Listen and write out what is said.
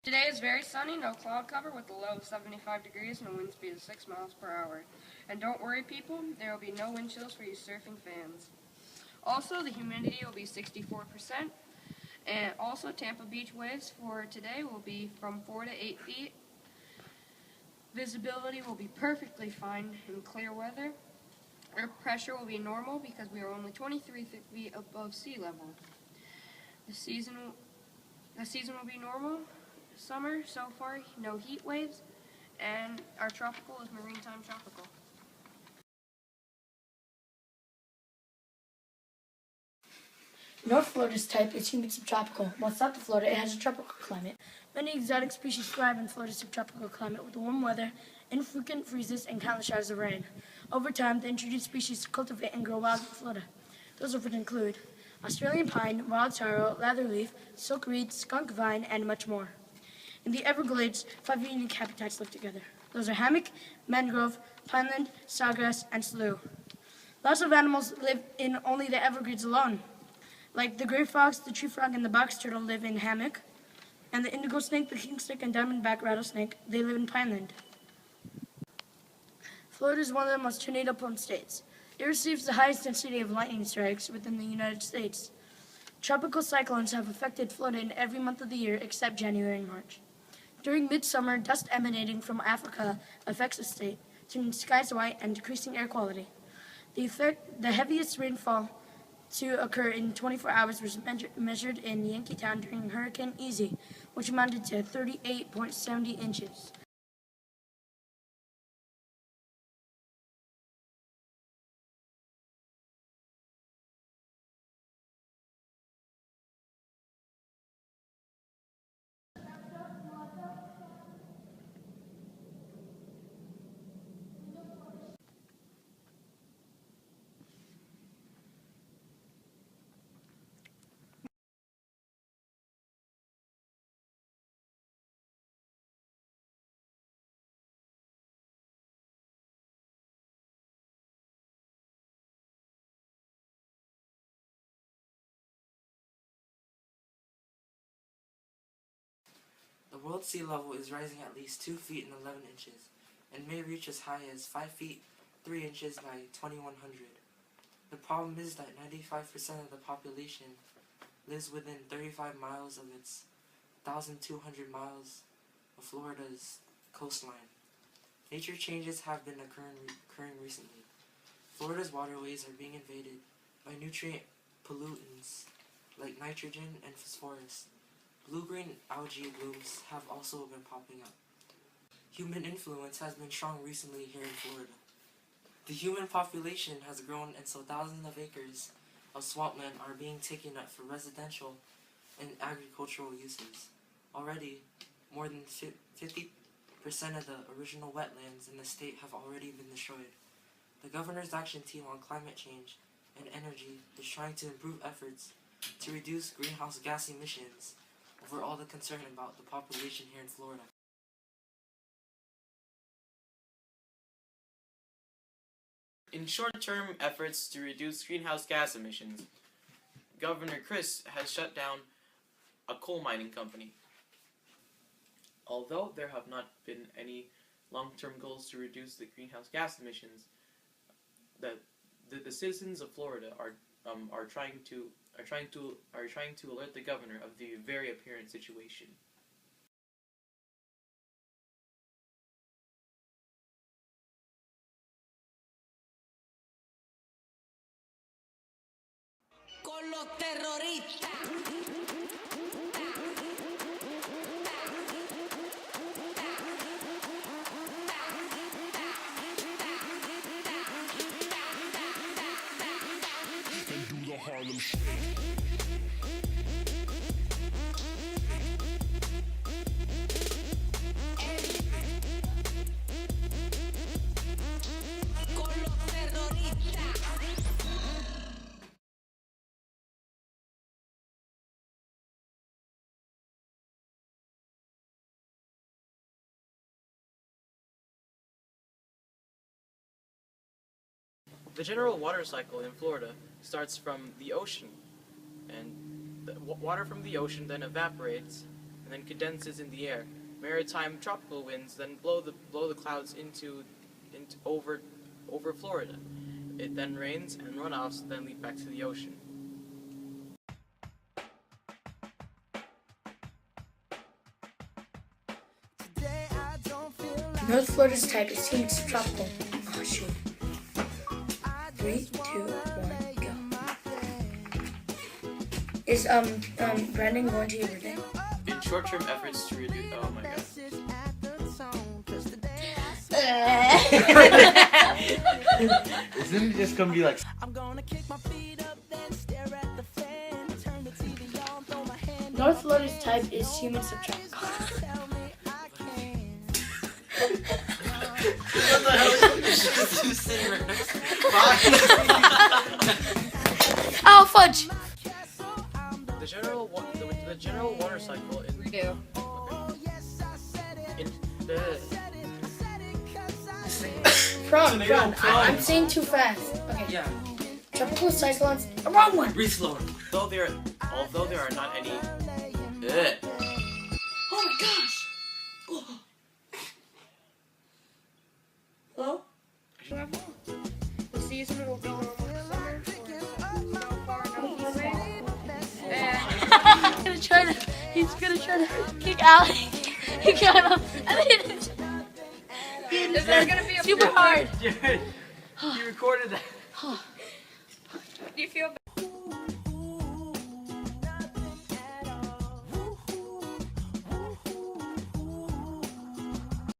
Today is very sunny, no cloud cover with a low of 75 degrees and a wind speed of 6 miles per hour. And don't worry people, there will be no wind chills for you surfing fans. Also, the humidity will be 64%. And also, Tampa Beach waves for today will be from 4 to 8 feet. Visibility will be perfectly fine in clear weather. Air pressure will be normal because we are only 23 feet above sea level. The season will be normal. Summer, so far, no heat waves, and our tropical is maritime tropical. North Florida's type is humid subtropical, while south of Florida it has a tropical climate. Many exotic species thrive in Florida's subtropical climate with warm weather, infrequent freezes, and countless showers of rain. Over time, the introduced species cultivate and grow wild in Florida. Those of which include Australian pine, wild taro, leatherleaf, silk reed, skunk vine, and much more. In the Everglades, 5 unique habitats live together. Those are hammock, mangrove, pineland, sawgrass, and slough. Lots of animals live in only the Everglades alone. Like the gray fox, the tree frog, and the box turtle live in hammock, and the indigo snake, the king snake, and diamondback rattlesnake, they live in pineland. Florida is one of the most tornado-prone states. It receives the highest density of lightning strikes within the United States. Tropical cyclones have affected Florida in every month of the year except January and March. During midsummer, dust emanating from Africa affects the state, turning skies white and decreasing air quality. The heaviest rainfall to occur in 24 hours was measured in Yankeetown during Hurricane Easy, which amounted to 38.70 inches. The world sea level is rising at least 2 feet and 11 inches, and may reach as high as 5 feet 3 inches by 2100. The problem is that 95% of the population lives within 35 miles of its 1,200 miles of Florida's coastline. Nature changes have been occurring recently. Florida's waterways are being invaded by nutrient pollutants like nitrogen and phosphorus. Blue-green algae blooms have also been popping up. Human influence has been strong recently here in Florida. The human population has grown, and so thousands of acres of swampland are being taken up for residential and agricultural uses. Already, more than 50% of the original wetlands in the state have already been destroyed. The governor's action team on climate change and energy is trying to improve efforts to reduce greenhouse gas emissions over all the concern about the population here in Florida. In short-term efforts to reduce greenhouse gas emissions, Governor Crist has shut down a coal mining company. Although there have not been any long-term goals to reduce the greenhouse gas emissions, the citizens of Florida are trying to alert the governor of the very apparent situation. Con los terroristas. Do the Harlem Shake. Con los terroristas. The general water cycle in Florida starts from the ocean, and the water from the ocean then evaporates, and and then condenses in the air. Maritime tropical winds then blow the clouds into over Florida. It then rains, and runoffs then lead back to the ocean. North Florida's type is humid subtropical. Oh shoot. 3, 2, 1, go. Is Brandon going to your birthday? In short-term efforts to reduce. Oh my god. Isn't it just gonna be like North Florida's type is humid subtropical. Oh fudge! The general water cycle in We do. Prawn. I'm saying too fast. Okay. Yeah, Tropical cyclones. A wrong one. breathe slower. although there are not any. Oh my gosh. Hello? The season will be normal summer for so far northeastway. And He's gonna try to kick Alex. He got him. I mean, is there gonna be a super hard. Jared, you recorded that. Do you feel